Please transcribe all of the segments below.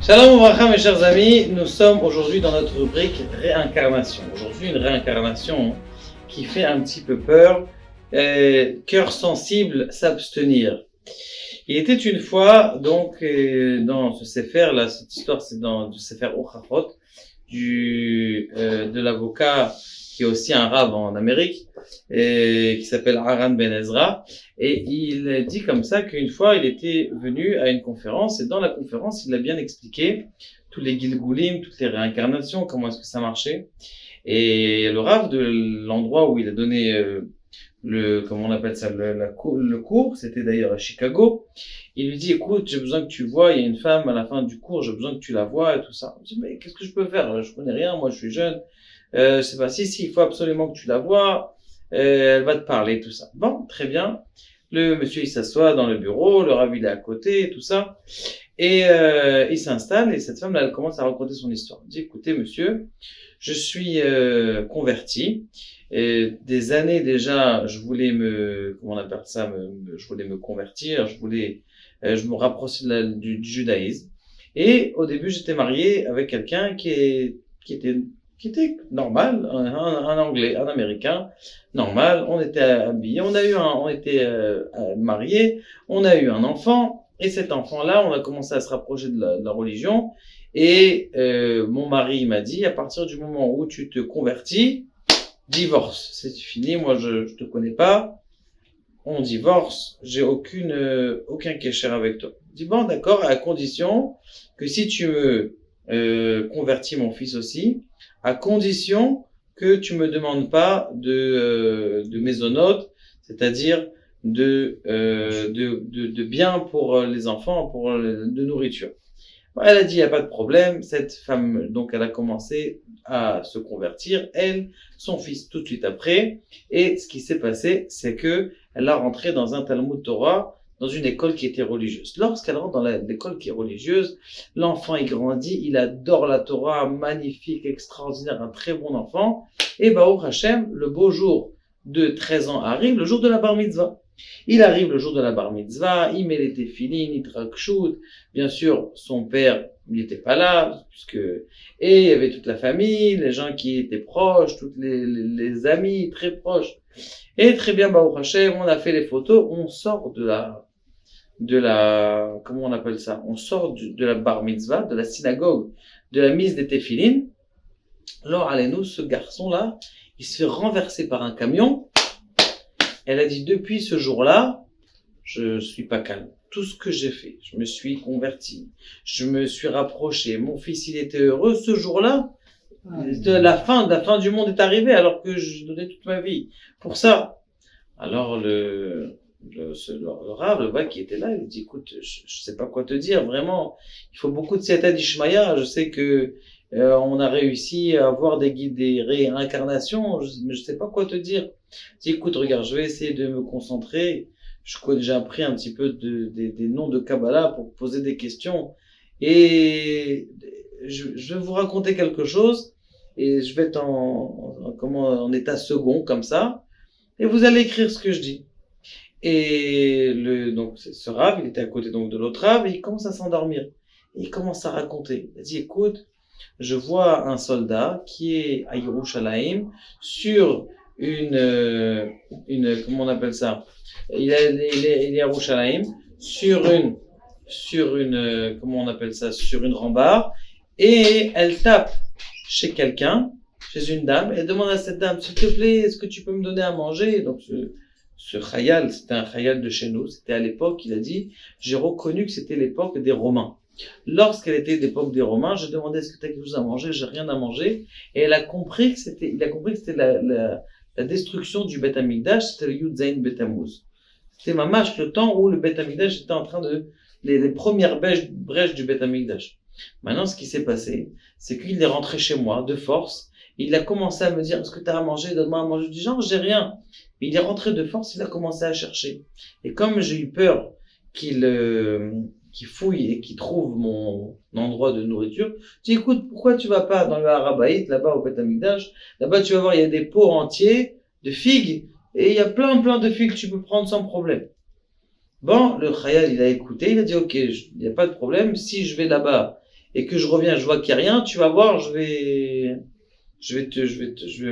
Shalom Ouvracha, mes chers amis, nous sommes aujourd'hui dans notre rubrique réincarnation. Aujourd'hui, une réincarnation qui fait un petit peu peur. Cœur sensible, s'abstenir. Il était une fois, donc, dans ce Sefer, là, cette histoire, c'est dans le Sefer Ochachot, de l'avocat qui est aussi un rave en Amérique, qui s'appelle Haran Ben Ezra, et il dit comme ça qu'une fois il était venu à une conférence, et dans la conférence il a bien expliqué tous les Gilgulim, toutes les réincarnations, comment est-ce que ça marchait, et le rave de l'endroit où il a donné comment on appelle ça, le cours, c'était d'ailleurs à Chicago. Il lui dit, écoute, j'ai besoin que tu vois, il y a une femme à la fin du cours, j'ai besoin que tu la vois et tout ça. Je dis, mais qu'est-ce que je peux faire? Je connais rien, moi je suis jeune. Je sais pas, si, il faut absolument que tu la vois, elle va te parler, tout ça. Bon, très bien. Le monsieur, il s'assoit dans le bureau, le ravi, il est à côté, tout ça. Et il s'installe, et cette femme, là, elle commence à raconter son histoire. Elle dit, écoutez, monsieur, je suis converti. Et des années déjà, je voulais comment on appelle ça, je voulais me convertir, je me rapprochais du judaïsme. Et au début, j'étais marié avec quelqu'un qui était normal, un Anglais, un Américain, normal. On était habillés, on était mariés, on a eu un enfant, et cet enfant-là, on a commencé à se rapprocher de la religion. Et mon mari m'a dit, à partir du moment où tu te convertis, divorce, c'est fini, moi je te connais pas, on divorce, j'ai aucun kécher avec toi. Je dis bon d'accord, à condition que si tu me convertis mon fils aussi, à condition que tu me demandes pas de mésonotes, c'est-à-dire de biens pour les enfants, de nourriture. Elle a dit, il n'y a pas de problème. Cette femme, donc, elle a commencé à se convertir, elle, son fils, tout de suite après. Et ce qui s'est passé, c'est que elle a rentré dans un Talmud Torah, dans une école qui était religieuse. Lorsqu'elle rentre dans l'école qui est religieuse, l'enfant, il grandit, il adore la Torah, magnifique, extraordinaire, un très bon enfant. Et Baruch Hashem, le beau jour de 13 ans arrive, le jour de la bar mitzvah. Il arrive le jour de la bar mitzvah, il met les téfilines, il trakchout. Bien sûr, son père n'était pas là, et il y avait toute la famille, les gens qui étaient proches, tous les amis très proches. Et très bien, Baruch Hashem, on a fait les photos, on sort comment on appelle ça? On sort de la bar mitzvah, de la synagogue, de la mise des téfilines. Alors, allez-nous, ce garçon-là, il se fait renverser par un camion. Elle a dit, depuis ce jour-là, je suis pas calme. Tout ce que j'ai fait, je me suis converti, je me suis rapproché, mon fils, il était heureux. Ce jour-là, la fin du monde est arrivée, alors que je donnais toute ma vie pour ça. Alors, le rave, le gars qui était là, il dit, écoute, je sais pas quoi te dire, vraiment. Il faut beaucoup de Siyata d'Ishmaya. Je sais que, on a réussi à avoir des réincarnations, mais je sais pas quoi te dire. Je dis, écoute, regarde, je vais essayer de me concentrer. J'ai appris un petit peu des noms de Kabbalah pour poser des questions. Et je vais vous raconter quelque chose. Et je vais être en état second, comme ça. Et vous allez écrire ce que je dis. Et donc, ce rave, il était à côté donc de l'autre rave, et il commence à s'endormir. Et il commence à raconter. Il dit, écoute, je vois un soldat qui est à Yerushalayim sur comment on appelle ça? Il est à Yerushalayim sur comment on appelle ça? Sur une rambarde, et elle tape chez quelqu'un, chez une dame, et demande à cette dame, s'il te plaît, est-ce que tu peux me donner à manger? Donc, ce khayal, c'était un khayal de chez nous, c'était à l'époque, il a dit, j'ai reconnu que c'était l'époque des Romains. Lorsqu'elle était l'époque des Romains, j'ai demandé est-ce que tu as quelque chose à manger, j'ai rien à manger, et il a compris que c'était la destruction du Beth Amikdash, c'était le Yud Zayin Bet Tammuz. C'était mamash le temps où le Beth Amikdash était en train les premières brèches du Beth Amikdash. Maintenant, ce qui s'est passé, c'est qu'il est rentré chez moi de force, il a commencé à me dire est-ce que tu as à manger, donne-moi à manger. Je dis genre j'ai rien. Mais il est rentré de force, il a commencé à chercher. Et comme j'ai eu peur qu'il fouille et qu'il trouve mon endroit de nourriture, je dis écoute, pourquoi tu vas pas dans le Harabaït, là-bas au Beth Amikdash, là-bas tu vas voir, il y a des pots entiers de figues, et il y a plein de figues que tu peux prendre sans problème. Bon, le Khayal, il a écouté, il a dit ok, il n'y a pas de problème, si je vais là-bas et que je reviens, je vois qu'il n'y a rien, tu vas voir, je vais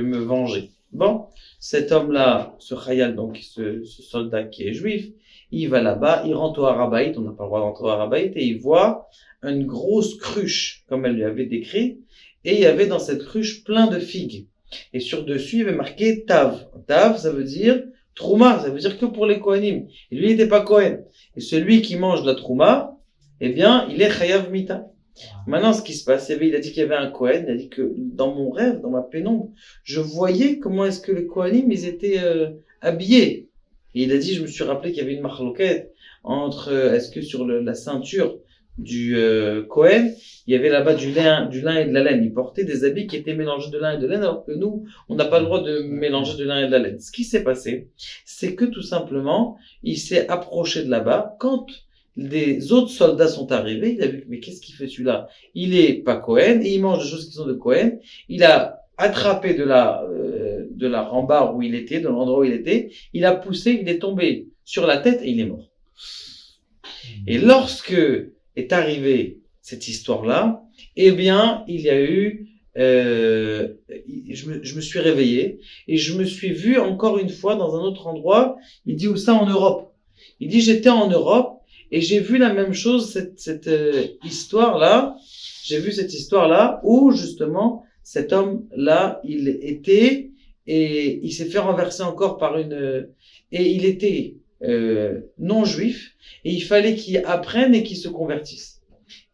me venger. Bon, cet homme-là, ce Khayal, donc ce soldat qui est juif, il va là-bas, il rentre au Harabaït, on n'a pas le droit d'entrer au Harabaït, et il voit une grosse cruche, comme elle lui avait décrit, et il y avait dans cette cruche plein de figues. Et sur dessus, il y avait marqué Tav. Tav, ça veut dire Trouma, ça veut dire que pour les Kohanim. Et lui, il n'était pas Kohen. Et celui qui mange de la Trouma, eh bien, il est Chayav Mita. Maintenant, ce qui se passe, il a dit qu'il y avait un Kohen, il a dit que dans mon rêve, dans ma pénombre, je voyais comment est-ce que les Kohanim, ils étaient habillés. Et il a dit, je me suis rappelé qu'il y avait une marloquette entre, est-ce que sur la ceinture du Kohen, il y avait là-bas du lin et de la laine. Il portait des habits qui étaient mélangés de lin et de laine, alors que nous, on n'a pas le droit de mélanger de lin et de la laine. Ce qui s'est passé, c'est que tout simplement, il s'est approché de là-bas. Quand des autres soldats sont arrivés, il a vu, mais qu'est-ce qu'il fait celui-là? Il est pas Cohen et il mange des choses qui sont de Cohen. Il a attrapé de la rambarde où il était, de l'endroit où il était. Il a poussé, il est tombé sur la tête et il est mort. Et lorsque est arrivée cette histoire-là, eh bien, il y a eu, je me suis réveillé et je me suis vu encore une fois dans un autre endroit. Il dit où ça? En Europe. Il dit j'étais en Europe et j'ai vu la même chose, cette histoire-là. J'ai vu cette histoire-là où justement cet homme-là, il était et il s'est fait renverser encore par et il était non juif et il fallait qu'il apprenne et qu'il se convertisse.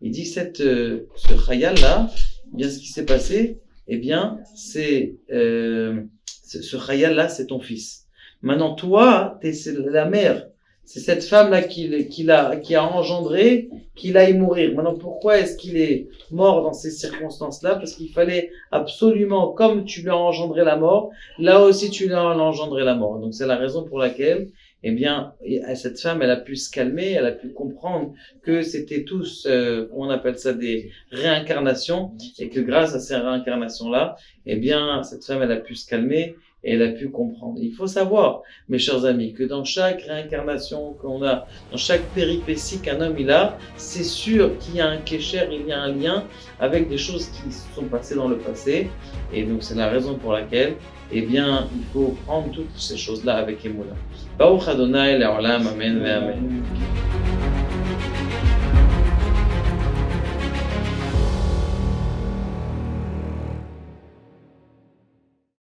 Il dit ce Khayal là, bien ce qui s'est passé, eh bien c'est ce Khayal là, c'est ton fils. Maintenant toi, c'est la mère, c'est cette femme là qui a engendré, qu'il aille mourir. Maintenant pourquoi est-ce qu'il est mort dans ces circonstances là? Parce qu'il fallait absolument, comme tu lui as engendré la mort, là aussi tu lui as engendré la mort. Donc c'est la raison pour laquelle eh bien, cette femme, elle a pu se calmer, elle a pu comprendre que c'était tous, on appelle ça des réincarnations, et que grâce à ces réincarnations-là, eh bien, cette femme, elle a pu se calmer et elle a pu comprendre. Il faut savoir, mes chers amis, que dans chaque réincarnation qu'on a, dans chaque péripétie qu'un homme il a, c'est sûr qu'il y a un kécher, il y a un lien avec des choses qui se sont passées dans le passé, et donc c'est la raison pour laquelle eh bien, il faut prendre toutes ces choses-là avec Emouna. Baruch Adonai, Le'olam, Amen, Amen.